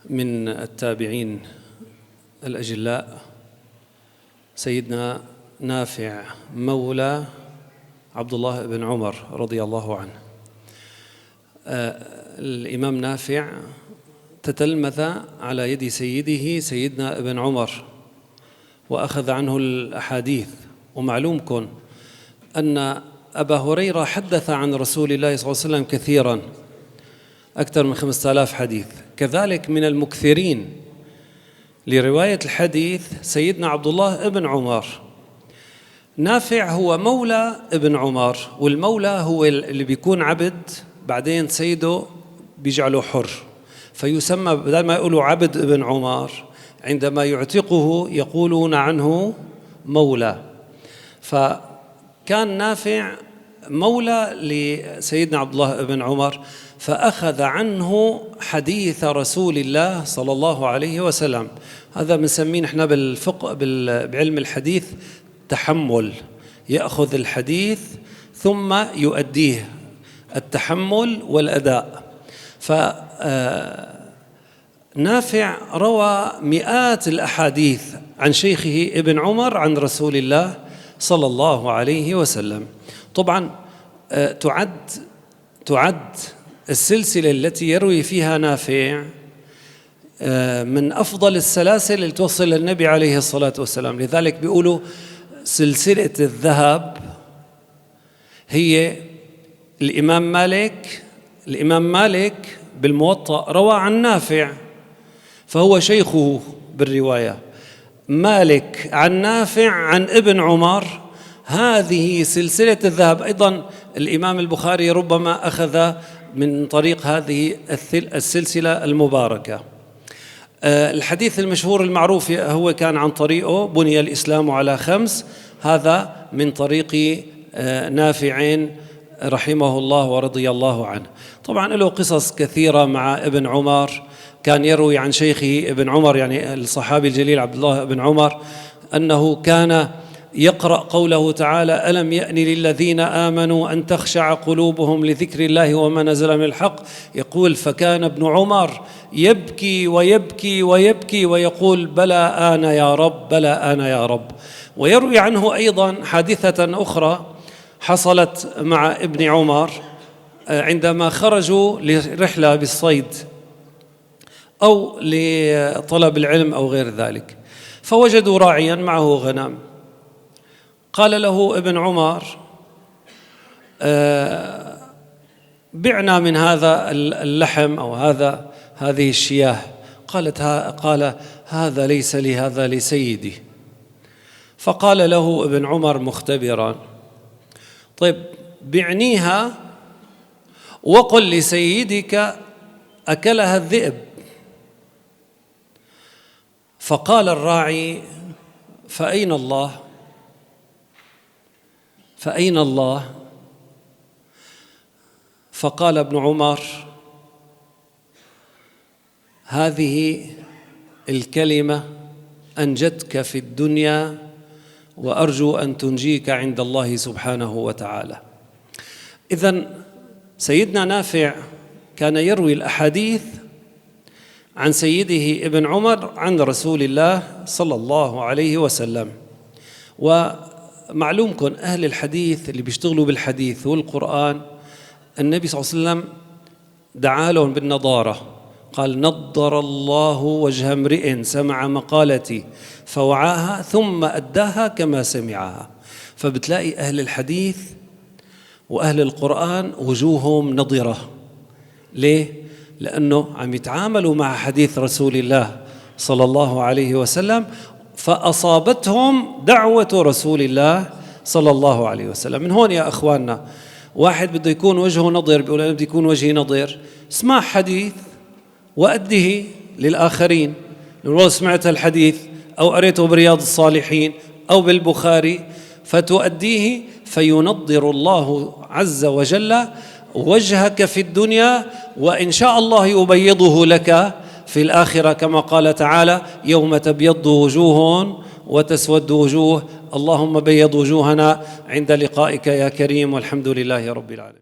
من التابعين الأجلاء سيدنا نافع مولى عبد الله بن عمر رضي الله عنه. الإمام نافع تتلمذ على يد سيده سيدنا ابن عمر وأخذ عنه الأحاديث. ومعلومكم أن أبا هريرة حدث عن رسول الله صلى الله عليه وسلم كثيراً، أكثر من 5000 حديث. كذلك من المكثرين لرواية الحديث سيدنا عبد الله ابن عمر. نافع هو مولى ابن عمر، والمولى هو اللي بيكون عبد بعدين سيده بيجعله حر، فيسمى بدل ما يقولوا عبد ابن عمر عندما يعتقه يقولون عنه مولى. فكان نافع مولى لسيدنا عبد الله بن عمر، فأخذ عنه حديث رسول الله صلى الله عليه وسلم. هذا بنسميه نحن بالفقه بعلم الحديث تحمل، يأخذ الحديث ثم يؤديه، التحمل والأداء. فنافع روى مئات الأحاديث عن شيخه ابن عمر عن رسول الله صلى الله عليه وسلم. طبعا تعد السلسلة التي يروي فيها نافع من أفضل السلاسل اللي توصل للنبي عليه الصلاة والسلام. لذلك بيقولوا سلسلة الذهب هي الإمام مالك بالموطأ روى عن نافع فهو شيخه بالرواية، مالك عن نافع عن ابن عمر، هذه سلسلة الذهب. أيضا الإمام البخاري ربما أخذ من طريق هذه السلسلة المباركة. الحديث المشهور المعروف هو كان عن طريقه بني الإسلام على 5، هذا من طريق نافع رحمه الله ورضي الله عنه. طبعا له قصص كثيرة مع ابن عمر، كان يروي عن شيخه ابن عمر يعني الصحابي الجليل عبد الله بن عمر أنه كان يقرأ قوله تعالى: ألم يأن للذين آمنوا أن تخشع قلوبهم لذكر الله وما نزل من الحق. يقول: فكان ابن عمر يبكي ويبكي ويبكي ويقول: بلى آن يا رب، بلى آن يا رب. ويروي عنه أيضا حادثة أخرى حصلت مع ابن عمر عندما خرجوا لرحلة بالصيد أو لطلب العلم أو غير ذلك، فوجدوا راعيا معه غنم. قال له ابن عمر: بعنا من هذا اللحم أو هذه الشياه. قال: هذا ليس لي، هذا لسيدي. فقال له ابن عمر مختبرا: طيب بعنيها وقل لسيدك أكلها الذئب. فقال الراعي: فأين الله؟ فأين الله؟ فقال ابن عمر: هذه الكلمة أنجتك في الدنيا وأرجو أن تنجيك عند الله سبحانه وتعالى. إذن سيدنا نافع كان يروي الأحاديث عن سيده ابن عمر عن رسول الله صلى الله عليه وسلم. ومعلومكم أهل الحديث اللي بيشتغلوا بالحديث والقرآن، النبي صلى الله عليه وسلم دعا لهم بالنضارة، قال: نضر الله وجه امرئ سمع مقالتي فوعاها ثم أداها كما سمعها. فبتلاقي أهل الحديث وأهل القرآن وجوههم نضرة. ليه؟ لأنه عم يتعاملوا مع حديث رسول الله صلى الله عليه وسلم، فأصابتهم دعوة رسول الله صلى الله عليه وسلم. من هون يا أخواننا واحد بده يكون وجهه نضر، بيقول أنا بدي يكون وجهي نضر، اسمع حديث وأديه للآخرين. لو سمعت الحديث أو قريته برياض الصالحين أو بالبخاري فتؤديه، فينضر الله عز وجل وجهك في الدنيا، وإن شاء الله يبيضه لك في الآخرة، كما قال تعالى: يوم تبيض وجوه وتسود وجوه. اللهم بيض وجوهنا عند لقائك يا كريم، والحمد لله رب العالمين.